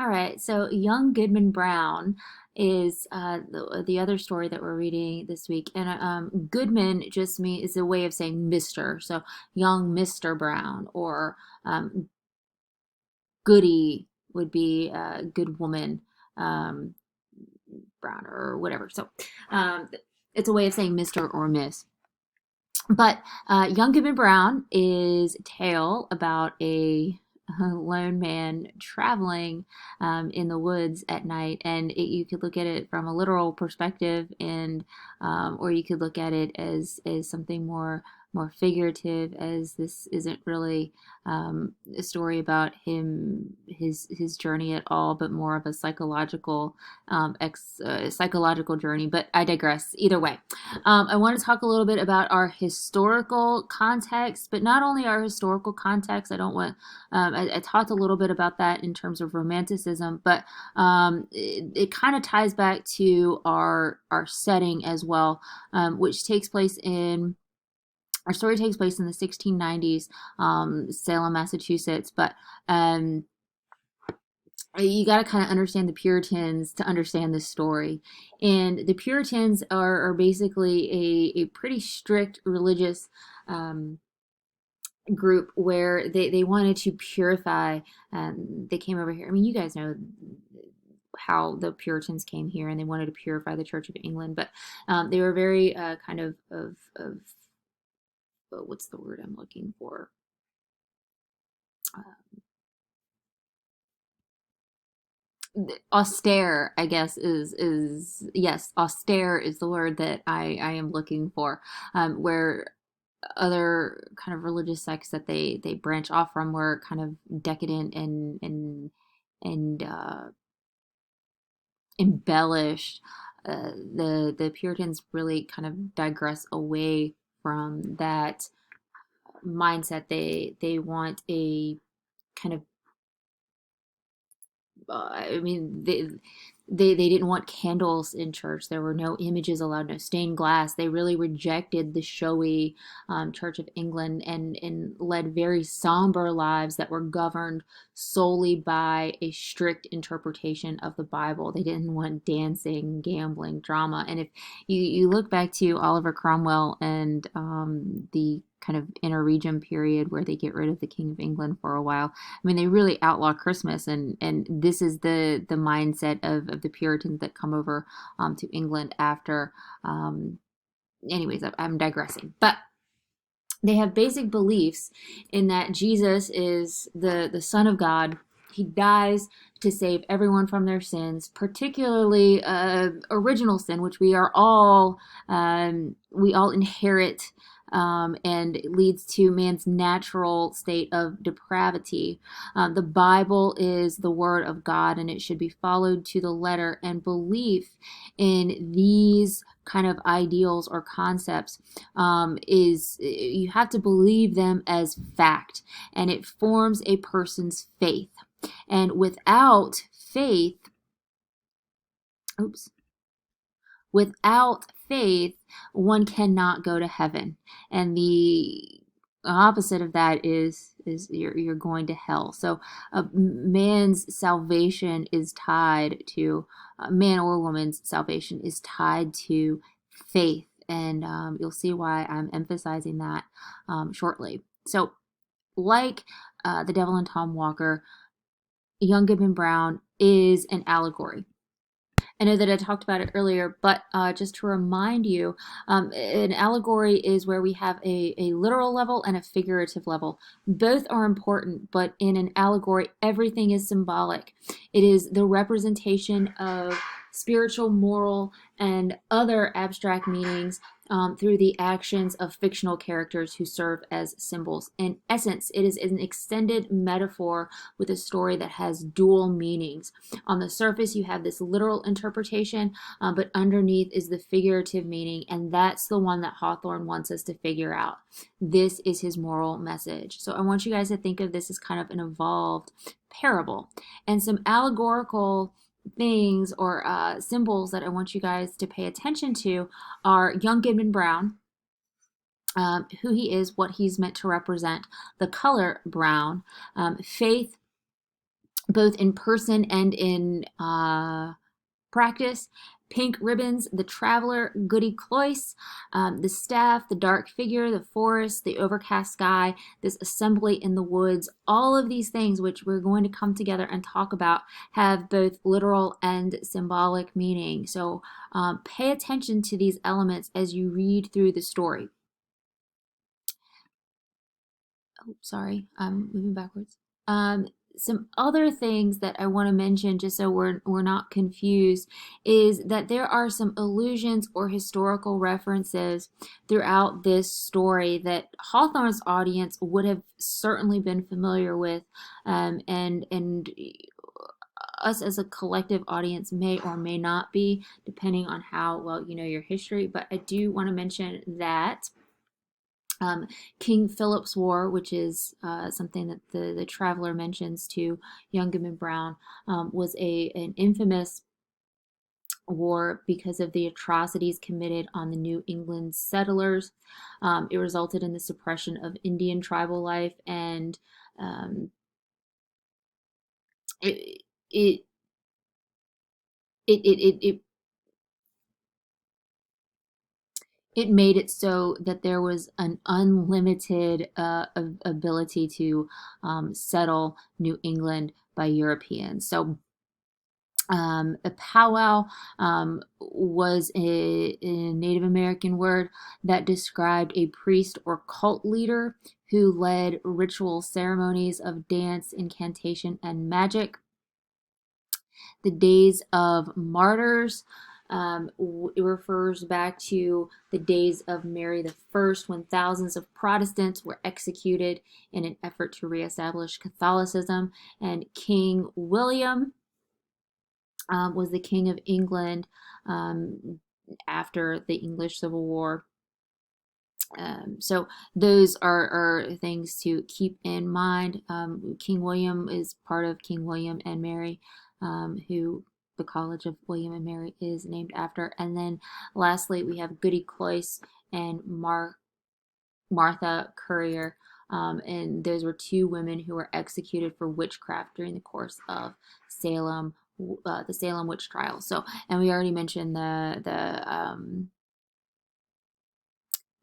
All right, so Young Goodman Brown is the other story that we're reading this week, and Goodman just mean is a way of saying Mister. So young Mister Brown, or um, Goody would be good woman um, Brown or whatever. So um, it's a way of saying Mister or Miss. But Young Goodman Brown is a tale about a lone man traveling in the woods at night, and you could look at it from a literal perspective, and or you could look at it as something more figurative, as this isn't really a story about his journey at all, but more of a psychological journey. But I digress. Either way. I want to talk a little bit about our historical context, but not only our historical context. I don't want. I talked a little bit about that in terms of romanticism, but it kind of ties back to our setting as well, which takes place in. Our story takes place in the 1690s, Salem, Massachusetts, but um, you got to kind of understand the Puritans to understand this story. And the Puritans are basically a pretty strict religious um, group where they wanted to purify. They came over here. I mean, you guys know how the Puritans came here and they wanted to purify the Church of England, but they were very kind of what's the word I'm looking for? Austere, I guess, is yes, austere is the word that I am looking for. Where other kind of religious sects that they branch off from were kind of decadent and embellished. The Puritans really kind of digress away from that mindset. They want a kind of I mean, they didn't want candles in church. There were no images allowed, no stained glass. They really rejected the showy Church of England and led very somber lives that were governed solely by a strict interpretation of the Bible. They didn't want dancing, gambling, drama. And if you look back to Oliver Cromwell and the kind of interregnum period where they get rid of the King of England for a while, I mean, they really outlaw Christmas, and this is the mindset of the Puritans that come over to England after. Anyways, I'm digressing, but they have basic beliefs in that Jesus is the Son of God. He dies to save everyone from their sins, particularly original sin, which we all inherit, and it leads to man's natural state of depravity. The Bible is the Word of God, and it should be followed to the letter. And belief in these kind of ideals or concepts is you have to believe them as fact, and it forms a person's faith. And without faith, oops, without faith, one cannot go to heaven. And the opposite of that is you're going to hell. So man's salvation is tied to man or woman's salvation is tied to faith, and you'll see why I'm emphasizing that shortly. So, like the Devil and Tom Walker, Young Goodman Brown is an allegory. I know that I talked about it earlier, but just to remind you, an allegory is where we have a literal level and a figurative level. Both are important, but in an allegory, everything is symbolic. It is the representation of spiritual, moral, and other abstract meanings through the actions of fictional characters who serve as symbols. In essence, it is an extended metaphor with a story that has dual meanings. On the surface, you have this literal interpretation, but underneath is the figurative meaning, and that's the one that Hawthorne wants us to figure out. This is his moral message. So I want you guys to think of this as kind of an evolved parable. And some allegorical things or symbols that I want you guys to pay attention to are Young Goodman Brown, who he is, what he's meant to represent, the color brown, faith, both in person and in practice. Pink ribbons, the traveler, Goody Cloyce, the staff, the dark figure, the forest, the overcast sky, this assembly in the woods, all of these things which we're going to come together and talk about have both literal and symbolic meaning. So pay attention to these elements as you read through the story. Oh, sorry, I'm moving backwards. Some other things that I want to mention, just so we're not confused, is that there are some allusions or historical references throughout this story that Hawthorne's audience would have certainly been familiar with, and us as a collective audience may or may not be, depending on how well you know your history. But I do want to mention that King Philip's War, which is something that the traveler mentions to young Goodman Brown, was an infamous war because of the atrocities committed on the New England settlers. It resulted in the suppression of Indian tribal life, and it, it it it made it so that there was an unlimited ability to settle New England by Europeans. So a powwow was a Native American word that described a priest or cult leader who led ritual ceremonies of dance, incantation, and magic. The Days of Martyrs. It refers back to the days of Mary the First, when thousands of Protestants were executed in an effort to reestablish Catholicism. And King William was the King of England after the English Civil War. So those are things to keep in mind. King William is part of King William and Mary, who the College of William and Mary is named after. And then lastly, we have Goody Cloyce and Martha Currier. And those were two women who were executed for witchcraft during the course of the Salem witch trial. So, and we already mentioned the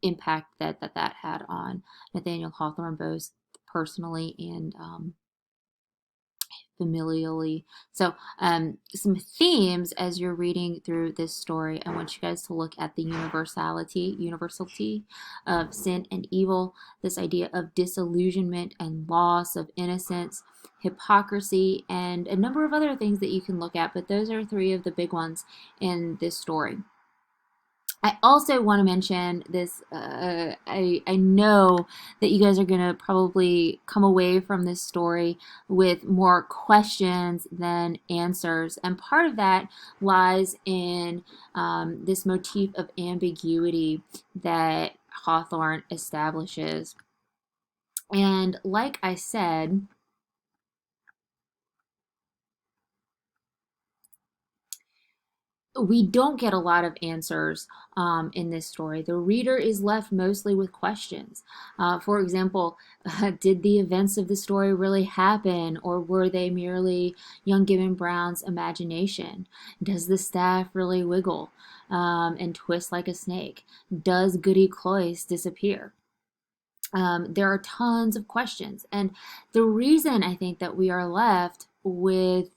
impact that had on Nathaniel Hawthorne, both personally and familially. So some themes as you're reading through this story. I want you guys to look at the universality of sin and evil, this idea of disillusionment and loss of innocence, hypocrisy, and a number of other things that you can look at, but those are three of the big ones in this story. I also want to mention this. I know that you guys are going to probably come away from this story with more questions than answers. And part of that lies in this motif of ambiguity that Hawthorne establishes. And like I said, we don't get a lot of answers in this story. The reader is left mostly with questions. For example, did the events of the story really happen, or were they merely young Gibbon Brown's imagination? Does the staff really wiggle and twist like a snake? Does Goody Cloyce disappear? There are tons of questions. And the reason I think that we are left with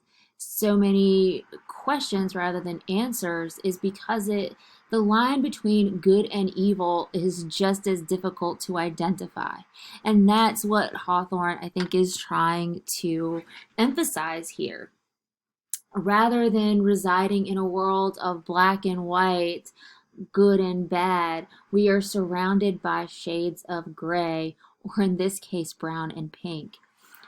so many questions rather than answers is because the line between good and evil is just as difficult to identify. And that's what Hawthorne, I think, is trying to emphasize here. Rather than residing in a world of black and white, good and bad, we are surrounded by shades of gray, or in this case, brown and pink.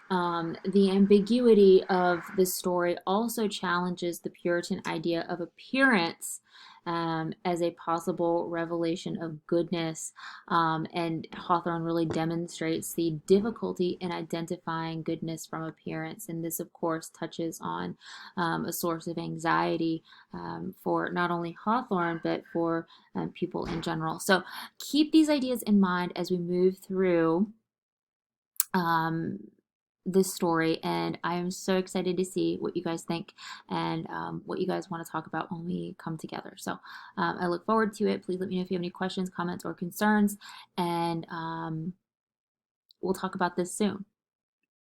The ambiguity of the story also challenges the Puritan idea of appearance as a possible revelation of goodness. And Hawthorne really demonstrates the difficulty in identifying goodness from appearance. And this, of course, touches on a source of anxiety for not only Hawthorne, but for people in general. So keep these ideas in mind as we move through. this story, and I am so excited to see what you guys think and what you guys want to talk about when we come together. So I look forward to it. Please let me know if you have any questions, comments, or concerns, and we'll talk about this soon.